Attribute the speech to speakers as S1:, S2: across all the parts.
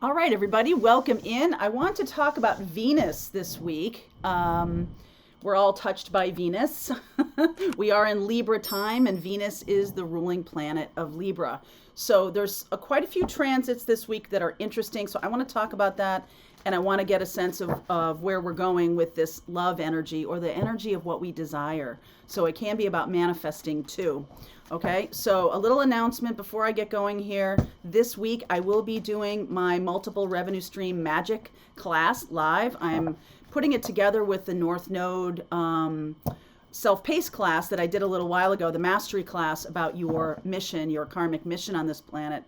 S1: All right, everybody, welcome in. I want to talk about Venus this week. We're all touched by Venus. We are in Libra time, and Venus is the ruling planet of Libra. So there's quite a few transits this week that are interesting. So I want to talk about that, and I want to get a sense of where we're going with this love energy, or the energy of what we desire. So it can be about manifesting too. Okay, so a little announcement before I get going here. This week I will be doing my multiple revenue stream magic class live. I'm putting it together with the North Node self-paced class that I did a little while ago, the mastery class about your mission, your karmic mission on this planet.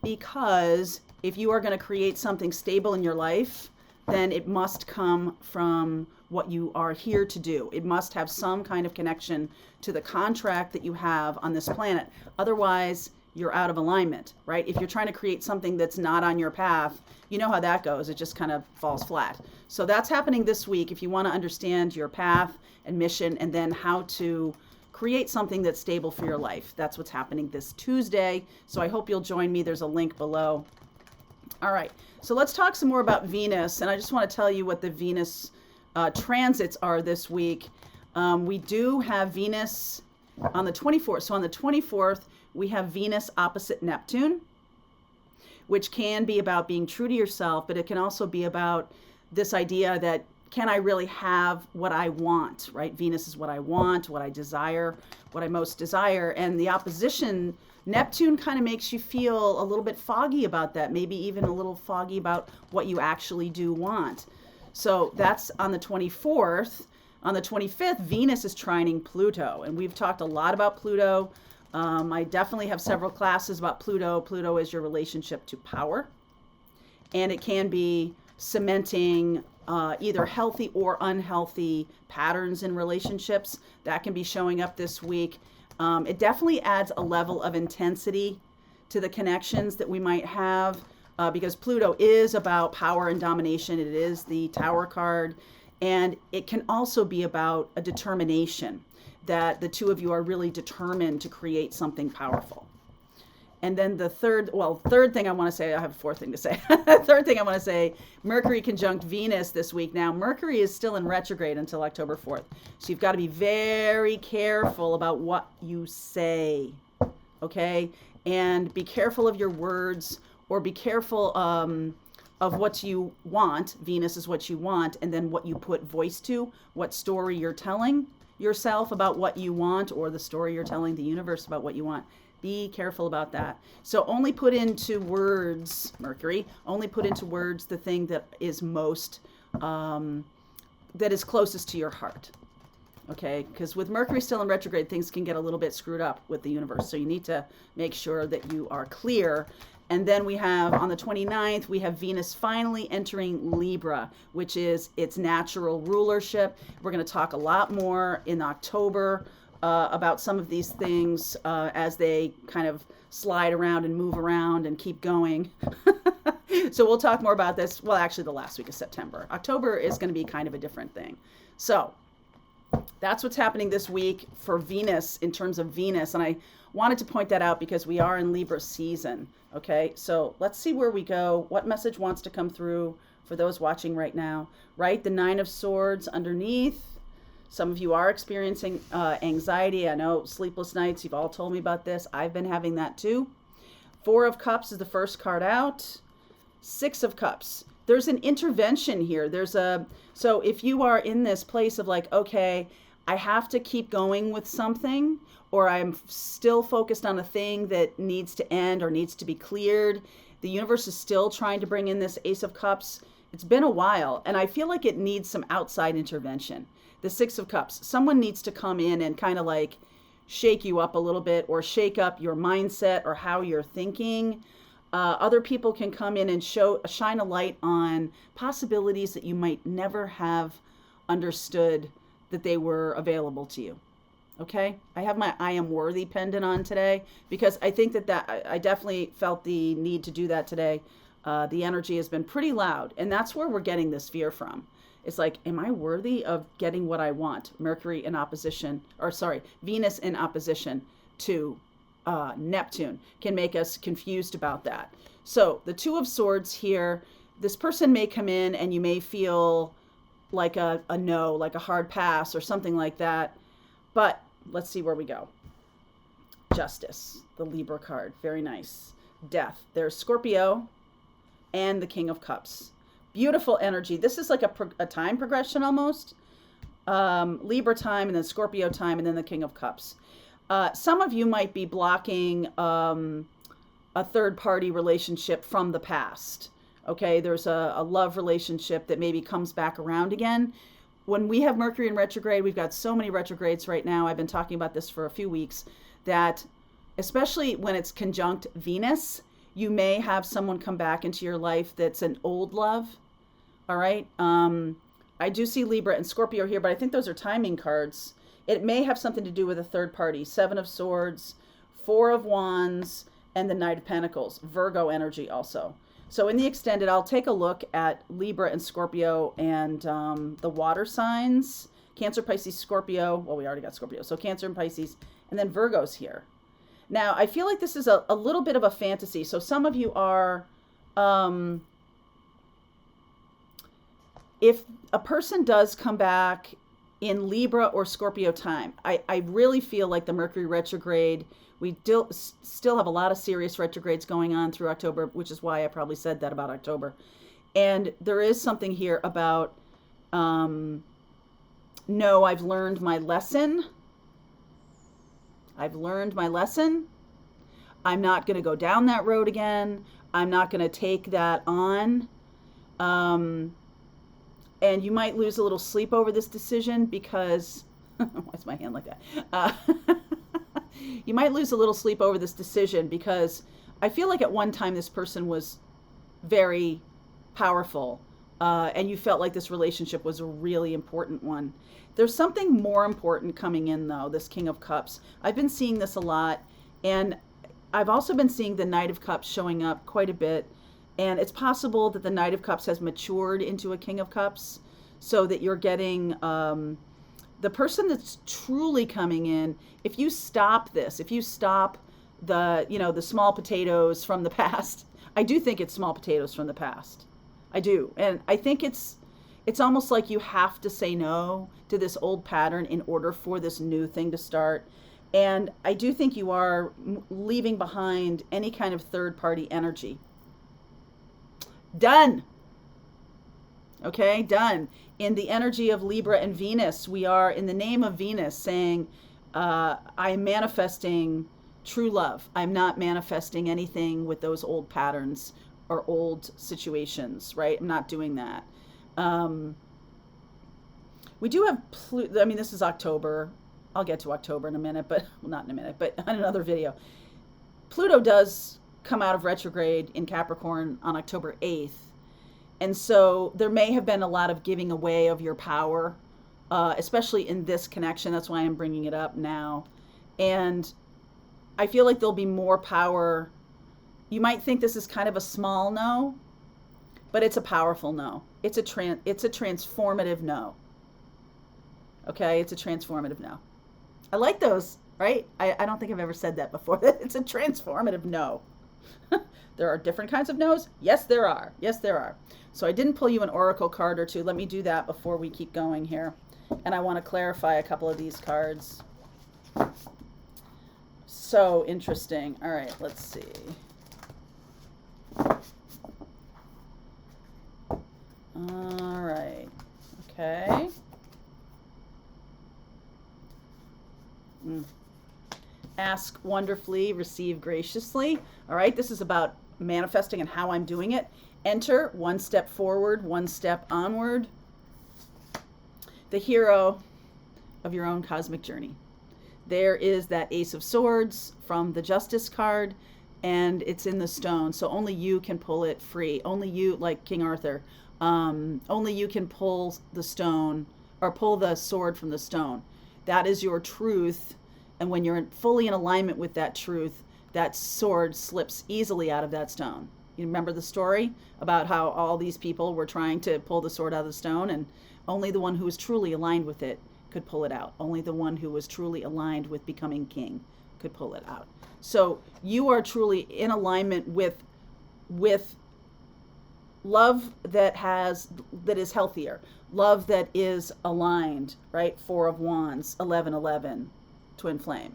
S1: Because if you are going to create something stable in your life, then it must come from what you are here to do. It must have some kind of connection to the contract that you have on this planet. Otherwise, you're out of alignment, right? If you're trying to create something that's not on your path, you know how that goes. It just kind of falls flat. So that's happening this week. If you want to understand your path and mission, and then how to create something that's stable for your life, that's what's happening this Tuesday. So I hope you'll join me. There's a link below. All right, so let's talk some more about Venus. And I just want to tell you what the Venus transits are this week. We do have Venus on the 24th. So on the 24th, we have Venus opposite Neptune, which can be about being true to yourself, but it can also be about this idea that, can I really have what I want, right? Venus is what I want, what I desire, what I most desire. And the opposition, Neptune, kind of makes you feel a little bit foggy about that, maybe even a little foggy about what you actually do want. So that's on the 24th. On the 25th, Venus is trining Pluto, and we've talked a lot about Pluto. I definitely have several classes about Pluto. Pluto is your relationship to power, and it can be cementing either healthy or unhealthy patterns in relationships. That can be showing up this week. It definitely adds a level of intensity to the connections that we might have, because Pluto is about power and domination. It is the Tower card, and it can also be about a determination that the two of you are really determined to create something powerful. And then the third thing I want to say, I have a fourth thing to say. Third thing I want to say, Mercury conjunct Venus this week. Now, Mercury is still in retrograde until October 4th. So you've got to be very careful about what you say, okay? And be careful of your words, or be careful of what you want. Venus is what you want, and then what you put voice to, what story you're telling yourself about what you want, or the story you're telling the universe about what you want. Be careful about that. So only put into words, Mercury, only put into words the thing that is most, that is closest to your heart. Okay, because with Mercury still in retrograde, things can get a little bit screwed up with the universe. So you need to make sure that you are clear. And then we have, on the 29th, we have Venus finally entering Libra, which is its natural rulership. We're going to talk a lot more in October about some of these things as they kind of slide around and move around and keep going. So we'll talk more about this. Well, actually, the last week of September. October is going to be kind of a different thing. So that's what's happening this week for Venus in terms of Venus. And I wanted to point that out because we are in Libra season. Okay, so let's see where we go. What message wants to come through for those watching right now? Right, the Nine of Swords underneath. Some of you are experiencing anxiety. I know, sleepless nights. You've all told me about this. I've been having that too. Four of Cups is the first card out. Six of Cups. There's an intervention here. So if you are in this place of like, okay, I have to keep going with something, or I'm still focused on a thing that needs to end or needs to be cleared. The universe is still trying to bring in this Ace of Cups. It's been a while, and I feel like it needs some outside intervention. The Six of Cups, someone needs to come in and kind of like shake you up a little bit, or shake up your mindset or how you're thinking. Other people can come in and shine a light on possibilities that you might never have understood that they were available to you. Okay, I have my I am worthy pendant on today because I think that I definitely felt the need to do that today. The energy has been pretty loud, and that's where we're getting this fear from. It's like, am I worthy of getting what I want? Mercury in opposition, or sorry, Venus in opposition to Neptune can make us confused about that. So the Two of Swords here, this person may come in and you may feel like a no, like a hard pass or something like that. But let's see where we go. Justice, the Libra card. Very nice. Death. There's Scorpio and the King of Cups. Beautiful energy. This is like a time progression almost. Libra time and then Scorpio time and then the King of Cups. Some of you might be blocking a third-party relationship from the past. Okay, there's a love relationship that maybe comes back around again. When we have Mercury in retrograde, we've got so many retrogrades right now. I've been talking about this for a few weeks, that especially when it's conjunct Venus, you may have someone come back into your life that's an old love. All right. I do see Libra and Scorpio here, but I think those are timing cards. It may have something to do with a third party. Seven of Swords, Four of Wands, and the Knight of Pentacles. Virgo energy also. So in the extended, I'll take a look at Libra and Scorpio and the water signs. Cancer, Pisces, Scorpio. Well, we already got Scorpio. So Cancer and Pisces. And then Virgo's here. Now, I feel like this is a little bit of a fantasy. So some of you are... if a person does come back in Libra or Scorpio time, I really feel like the Mercury retrograde, we still have a lot of serious retrogrades going on through October, which is why I probably said that about October. And there is something here about, no, I've learned my lesson. I've learned my lesson. I'm not going to go down that road again. I'm not going to take that on. And you might lose a little sleep over this decision because, why's my hand like that? You might lose a little sleep over this decision because I feel like at one time this person was very powerful, and you felt like this relationship was a really important one. There's something more important coming in though, this King of Cups. I've been seeing this a lot, and I've also been seeing the Knight of Cups showing up quite a bit. And it's possible that the Knight of Cups has matured into a King of Cups, so that you're getting the person that's truly coming in. If you stop this, if you stop the small potatoes from the past, I do think it's small potatoes from the past. I do. And I think it's almost like you have to say no to this old pattern in order for this new thing to start. And I do think you are leaving behind any kind of third-party energy. Done. Okay, done. In the energy of Libra and Venus, we are in the name of Venus saying, I am manifesting true love. I'm not manifesting anything with those old patterns or old situations, right? I'm not doing that. We do have, this is October. I'll get to October in a minute, but, well, not in a minute, but on another video. Pluto does come out of retrograde in Capricorn on October 8th. And so there may have been a lot of giving away of your power, especially in this connection. That's why I'm bringing it up now. And I feel like there'll be more power. You might think this is kind of a small no, but it's a powerful no. It's a transformative no. Okay, it's a transformative no. I like those, right? I don't think I've ever said that before. It's a transformative no. There are different kinds of no's. Yes, there are. Yes, there are. So I didn't pull you an oracle card or two. Let me do that before we keep going here. And I want to clarify a couple of these cards. So interesting. All right, let's see. All right. Okay. Ask wonderfully, receive graciously. All right, this is about manifesting and how I'm doing it. Enter, one step forward, one step onward. The hero of your own cosmic journey. There is that Ace of Swords from the Justice card, and it's in the stone, so only you can pull it free. Only you, like King Arthur, only you can pull the stone, or pull the sword from the stone. That is your truth, and when you're fully in alignment with that truth, that sword slips easily out of that stone. You remember the story about how all these people were trying to pull the sword out of the stone, and only the one who was truly aligned with it could pull it out. Only the one who was truly aligned with becoming king could pull it out. So you are truly in alignment with with love that is healthier, love that is aligned, right? Four of Wands, 1111, twin flame.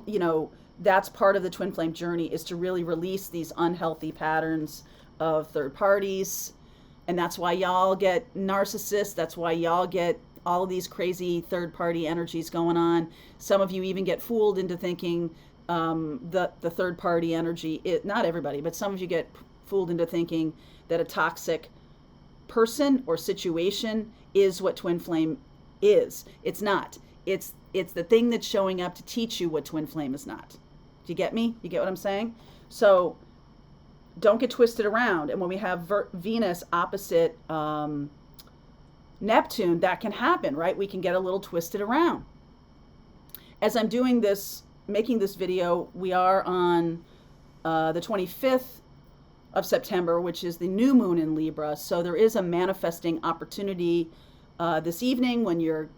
S1: You know, that's part of the twin flame journey, is to really release these unhealthy patterns of third parties. And that's why y'all get narcissists. That's why y'all get all of these crazy third party energies going on. Some of you even get fooled into thinking the third party energy, not everybody, but some of you get fooled into thinking that a toxic person or situation is what twin flame is. It's not. It's the thing that's showing up to teach you what twin flame is not. Do you get me? You get what I'm saying? So don't get twisted around. And when we have Venus opposite Neptune, that can happen, right? We can get a little twisted around. As I'm doing this, making this video, we are on the 25th of September, which is the new moon in Libra. So there is a manifesting opportunity this evening when you're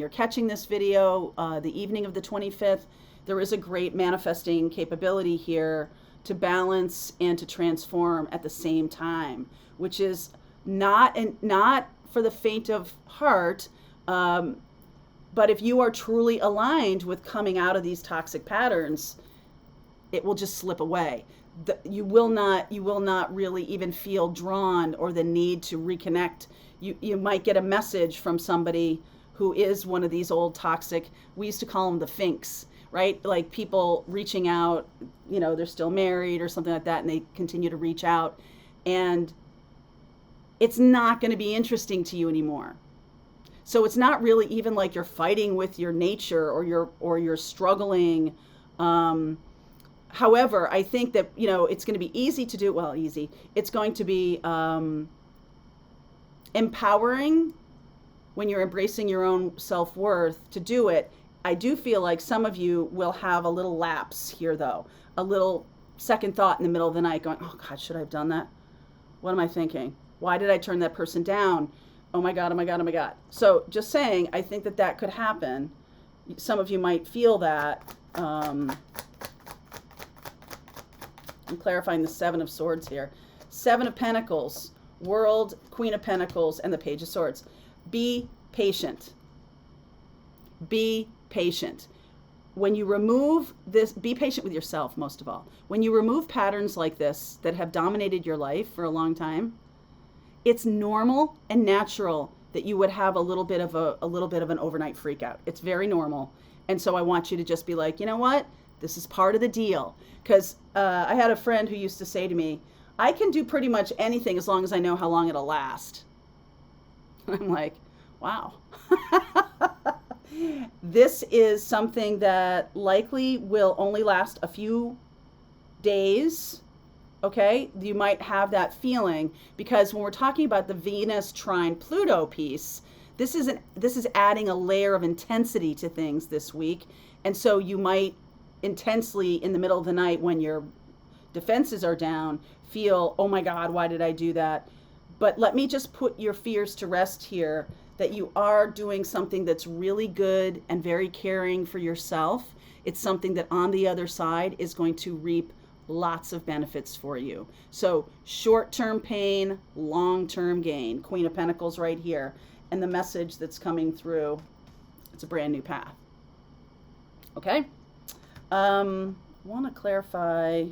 S1: catching this video, the evening of the 25th. There is a great manifesting capability here to balance and to transform at the same time, which is not for the faint of heart. But if you are truly aligned with coming out of these toxic patterns, it will just slip away. You will not really even feel drawn or the need to reconnect. You might get a message from somebody who is one of these old toxic, we used to call them the finks, right? Like people reaching out, you know, they're still married or something like that, and they continue to reach out, and it's not going to be interesting to you anymore. So it's not really even like you're fighting with your nature or you're struggling. However, I think that, you know, it's going to be easy to do. Well, easy. It's going to be empowering when you're embracing your own self-worth to do it. I do feel like some of you will have a little lapse here, though. A little second thought in the middle of the night going, oh, God, should I have done that? What am I thinking? Why did I turn that person down? Oh, my God, oh, my God, oh, my God. So just saying, I think that could happen. Some of you might feel that. I'm clarifying the Seven of Swords here. Seven of Pentacles, World, Queen of Pentacles, and the Page of Swords. Be patient. Be patient. When you remove this, be patient with yourself, most of all. When you remove patterns like this that have dominated your life for a long time, it's normal and natural that you would have a little bit of an overnight freak out. It's very normal. And so I want you to just be like, you know what? This is part of the deal. Because I had a friend who used to say to me, I can do pretty much anything as long as I know how long it'll last. I'm like, wow. This is something that likely will only last a few days. Okay, you might have that feeling, because when we're talking about the Venus trine Pluto piece, this is adding a layer of intensity to things this week. And so you might intensely in the middle of the night, when your defenses are down, feel, oh my God, why did I do that? But let me just put your fears to rest here, that you are doing something that's really good and very caring for yourself. It's something that on the other side is going to reap lots of benefits for you. So short-term pain, long-term gain. Queen of Pentacles right here. And the message that's coming through, it's a brand new path. Okay? I want to clarify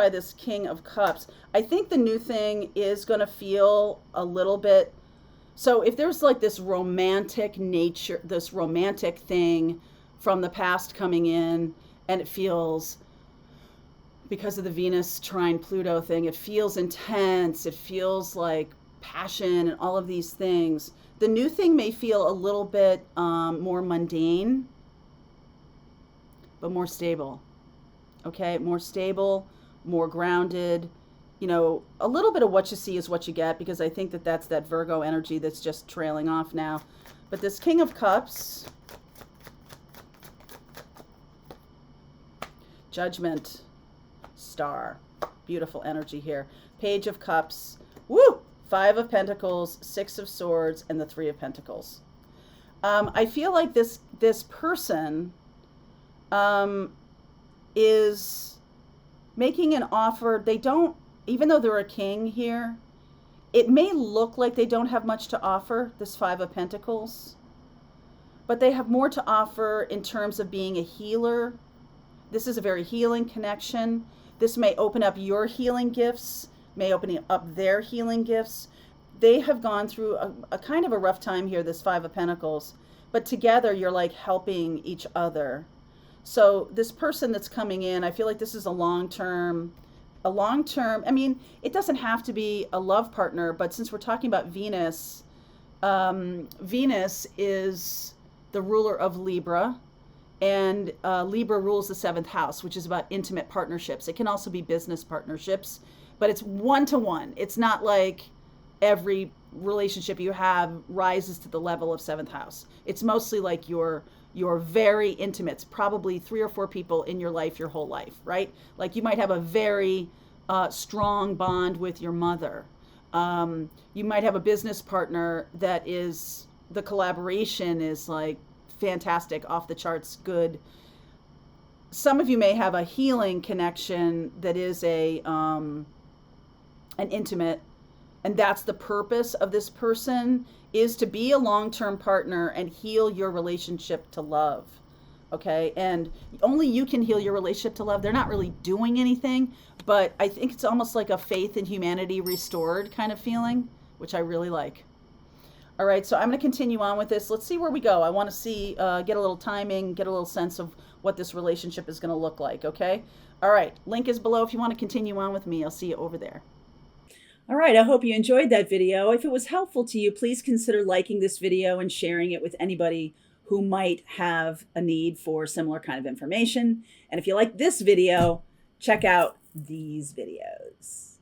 S1: this King of Cups. I think the new thing is going to feel a little bit, so if there's like this romantic nature, this romantic thing from the past coming in, and it feels, because of the Venus trine Pluto thing, it feels intense, it feels like passion and all of these things. The new thing may feel a little bit more mundane, but more stable. Okay, more stable, more grounded. You know, a little bit of what you see is what you get, because I think that that's that Virgo energy that's just trailing off now. But this King of Cups, Judgment, Star, beautiful energy here. Page of Cups, woo! Five of Pentacles, Six of Swords, and the Three of Pentacles. I feel like this person is making an offer. They don't, even though they're a king here, it may look like they don't have much to offer, this Five of Pentacles, but they have more to offer in terms of being a healer. This is a very healing connection. This may open up your healing gifts, may open up their healing gifts. They have gone through a kind of a rough time here, this Five of Pentacles, but together you're like helping each other. So this person that's coming in, I feel like this is a long-term, I mean, it doesn't have to be a love partner, but since we're talking about Venus, Venus is the ruler of Libra, and Libra rules the seventh house, which is about intimate partnerships. It can also be business partnerships, but it's one-to-one. It's not like every relationship you have rises to the level of seventh house. It's mostly like your very intimates, probably 3 or 4 people in your life, your whole life, right? Like you might have a very strong bond with your mother. You might have a business partner that is, the collaboration is like fantastic, off the charts good. Some of you may have a healing connection that is an intimate, and that's the purpose of this person, is to be a long-term partner and heal your relationship to love. Okay? And only you can heal your relationship to love. They're not really doing anything, but I think it's almost like a faith in humanity restored kind of feeling, which I really like. All right, so I'm going to continue on with this. Let's see where we go. I want to see, get a little timing, get a little sense of what this relationship is going to look like, okay? All right, link is below if you want to continue on with me. I'll see you over there. All right, I hope you enjoyed that video. If it was helpful to you, please consider liking this video and sharing it with anybody who might have a need for similar kind of information. And if you like this video, check out these videos.